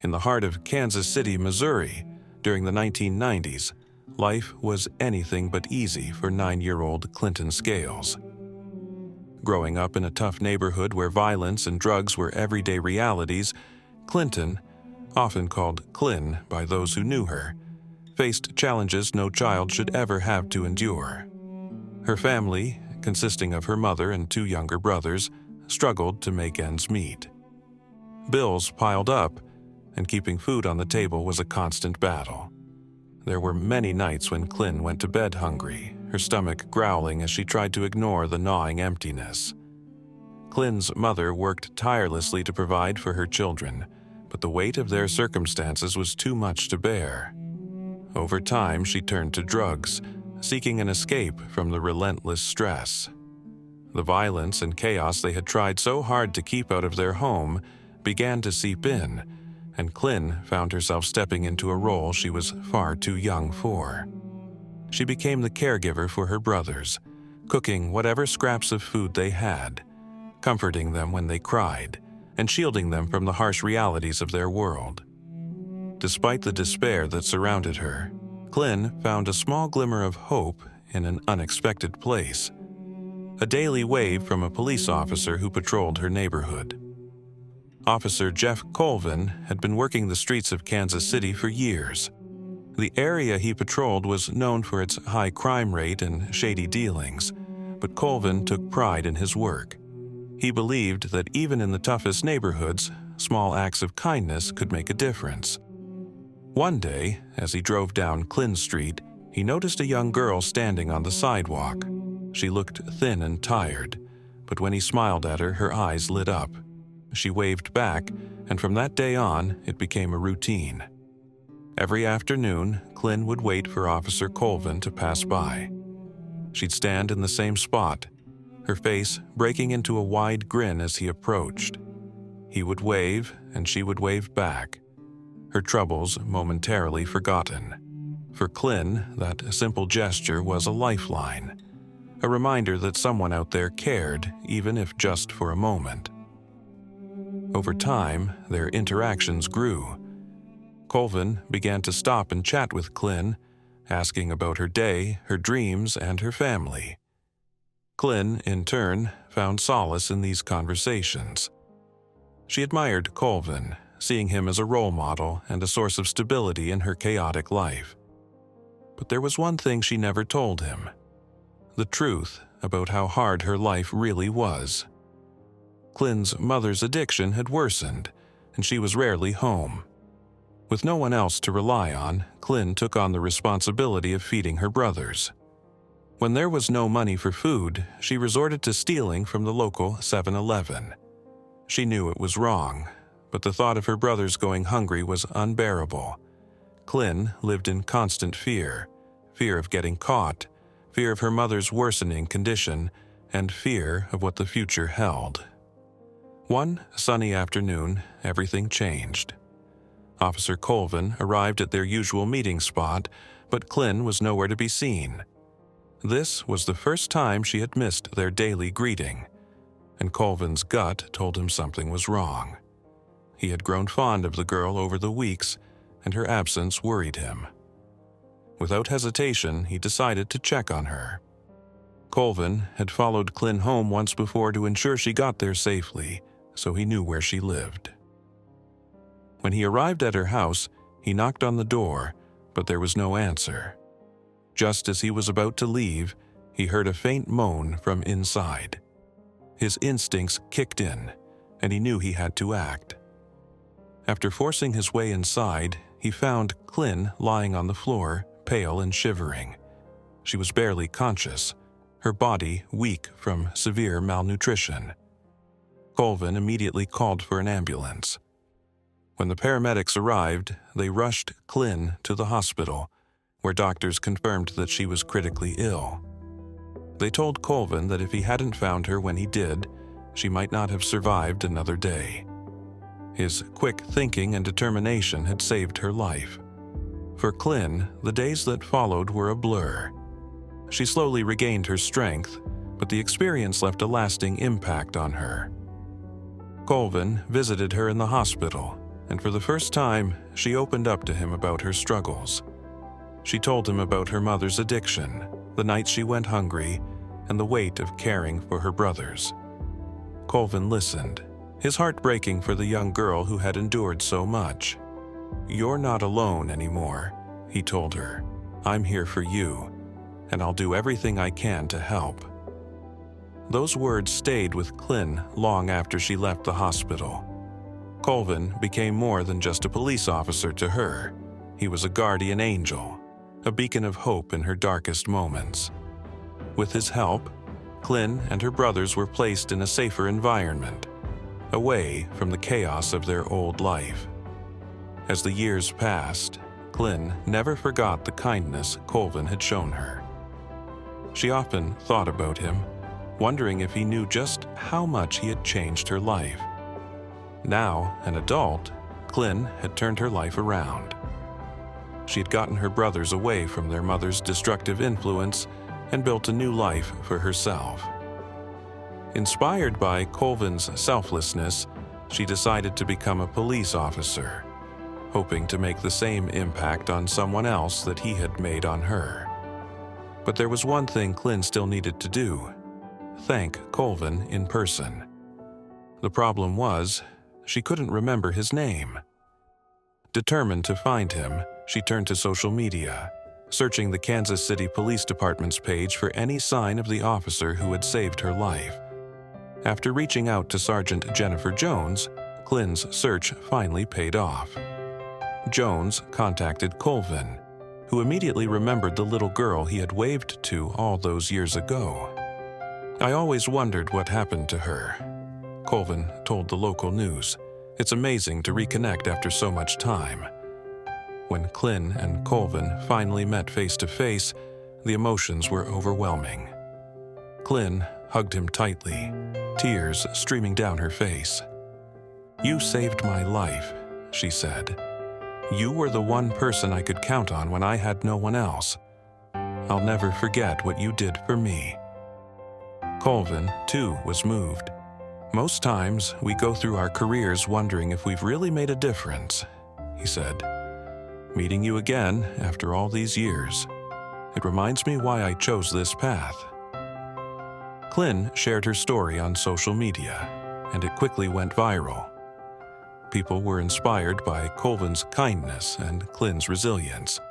In the heart of Kansas City, Missouri, during the 1990s, life was anything but easy for 9-year-old Clinton Scales. Growing up in a tough neighborhood where violence and drugs were everyday realities, Clinton, often called Clin by those who knew her, faced challenges no child should ever have to endure. Her family, consisting of her mother and 2 younger brothers, struggled to make ends meet. Bills piled up, and keeping food on the table was a constant battle. There were many nights when Clin went to bed hungry, her stomach growling as she tried to ignore the gnawing emptiness. Clin's mother worked tirelessly to provide for her children, but the weight of their circumstances was too much to bear. Over time, she turned to drugs, seeking an escape from the relentless stress. The violence and chaos they had tried so hard to keep out of their home began to seep in, and Clin found herself stepping into a role she was far too young for. She became the caregiver for her brothers, cooking whatever scraps of food they had, comforting them when they cried, and shielding them from the harsh realities of their world. Despite the despair that surrounded her, Clin found a small glimmer of hope in an unexpected place: a daily wave from a police officer who patrolled her neighborhood. Officer Jeff Colvin had been working the streets of Kansas City for years. The area he patrolled was known for its high crime rate and shady dealings, but Colvin took pride in his work. He believed that even in the toughest neighborhoods, small acts of kindness could make a difference. One day, as he drove down Clin Street, he noticed a young girl standing on the sidewalk. She looked thin and tired, but when he smiled at her, her eyes lit up. She waved back, and from that day on, it became a routine. Every afternoon, Clin would wait for Officer Colvin to pass by. She'd stand in the same spot, her face breaking into a wide grin as he approached. He would wave, and she would wave back, her troubles momentarily forgotten. For Clin, that simple gesture was a lifeline, a reminder that someone out there cared, even if just for a moment. Over time, their interactions grew. Colvin began to stop and chat with Clin, asking about her day, her dreams, and her family. Clin, in turn, found solace in these conversations. She admired Colvin, seeing him as a role model and a source of stability in her chaotic life. But there was one thing she never told him: the truth about how hard her life really was. Clin's mother's addiction had worsened, and she was rarely home. With no one else to rely on, Clin took on the responsibility of feeding her brothers. When there was no money for food, she resorted to stealing from the local 7-Eleven. She knew it was wrong, but the thought of her brothers going hungry was unbearable. Clin lived in constant fear of getting caught, fear of her mother's worsening condition, and fear of what the future held. One sunny afternoon, everything changed. Officer Colvin arrived at their usual meeting spot, but Clin was nowhere to be seen. This was the first time she had missed their daily greeting, and Colvin's gut told him something was wrong. He had grown fond of the girl over the weeks, and her absence worried him. Without hesitation, he decided to check on her. Colvin had followed Clin home once before to ensure she got there safely, so he knew where she lived. When he arrived at her house, he knocked on the door, but there was no answer. Just as he was about to leave, he heard a faint moan from inside. His instincts kicked in, and he knew he had to act. After forcing his way inside, he found Clin lying on the floor, pale and shivering. She was barely conscious, her body weak from severe malnutrition. Colvin immediately called for an ambulance. When the paramedics arrived, they rushed Clin to the hospital, where doctors confirmed that she was critically ill. They told Colvin that if he hadn't found her when he did, she might not have survived another day. His quick thinking and determination had saved her life. For Clin, the days that followed were a blur. She slowly regained her strength, but the experience left a lasting impact on her. Colvin visited her in the hospital, and for the first time, she opened up to him about her struggles. She told him about her mother's addiction, the nights she went hungry, and the weight of caring for her brothers. Colvin listened, his heart breaking for the young girl who had endured so much. "You're not alone anymore," he told her. "I'm here for you, and I'll do everything I can to help." Those words stayed with Clyn long after she left the hospital. Colvin became more than just a police officer to her. He was a guardian angel, a beacon of hope in her darkest moments. With his help, Clyn and her brothers were placed in a safer environment, away from the chaos of their old life. As the years passed, Clyn never forgot the kindness Colvin had shown her. She often thought about him, wondering if he knew just how much he had changed her life. Now, an adult, Clyn had turned her life around. She had gotten her brothers away from their mother's destructive influence and built a new life for herself. Inspired by Colvin's selflessness, she decided to become a police officer, hoping to make the same impact on someone else that he had made on her. But there was one thing Clyn still needed to do: thank Colvin in person. The problem was, she couldn't remember his name. Determined to find him, she turned to social media, searching the Kansas City Police Department's page for any sign of the officer who had saved her life. After reaching out to Sergeant Jennifer Jones, Clyn's search finally paid off. Jones contacted Colvin, who immediately remembered the little girl he had waved to all those years ago. "I always wondered what happened to her," Colvin told the local news. "It's amazing to reconnect after so much time." When Clyn and Colvin finally met face to face, the emotions were overwhelming. Clyn hugged him tightly, tears streaming down her face. "You saved my life," she said. "You were the one person I could count on when I had no one else. I'll never forget what you did for me." Colvin, too, was moved. "Most times, we go through our careers wondering if we've really made a difference," he said. "Meeting you again after all these years, it reminds me why I chose this path." Clyn shared her story on social media, and it quickly went viral. People were inspired by Colvin's kindness and Clyn's resilience.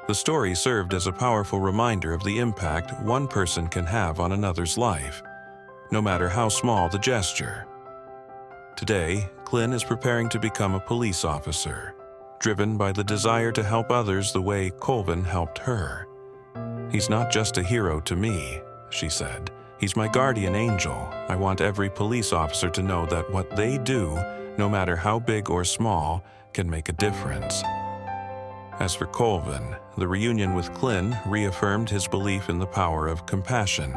The story served as a powerful reminder of the impact one person can have on another's life, no matter how small the gesture. Today, Clyn is preparing to become a police officer, driven by the desire to help others the way Colvin helped her. "He's not just a hero to me," she said. "He's my guardian angel. I want every police officer to know that what they do, no matter how big or small, can make a difference." As for Colvin, the reunion with Clyn reaffirmed his belief in the power of compassion.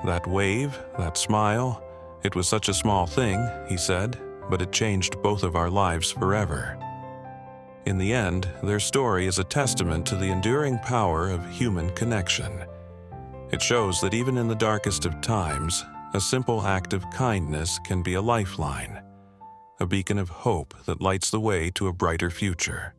"That wave, that smile, it was such a small thing," he said, "but it changed both of our lives forever." In the end, their story is a testament to the enduring power of human connection. It shows that even in the darkest of times, a simple act of kindness can be a lifeline, a beacon of hope that lights the way to a brighter future.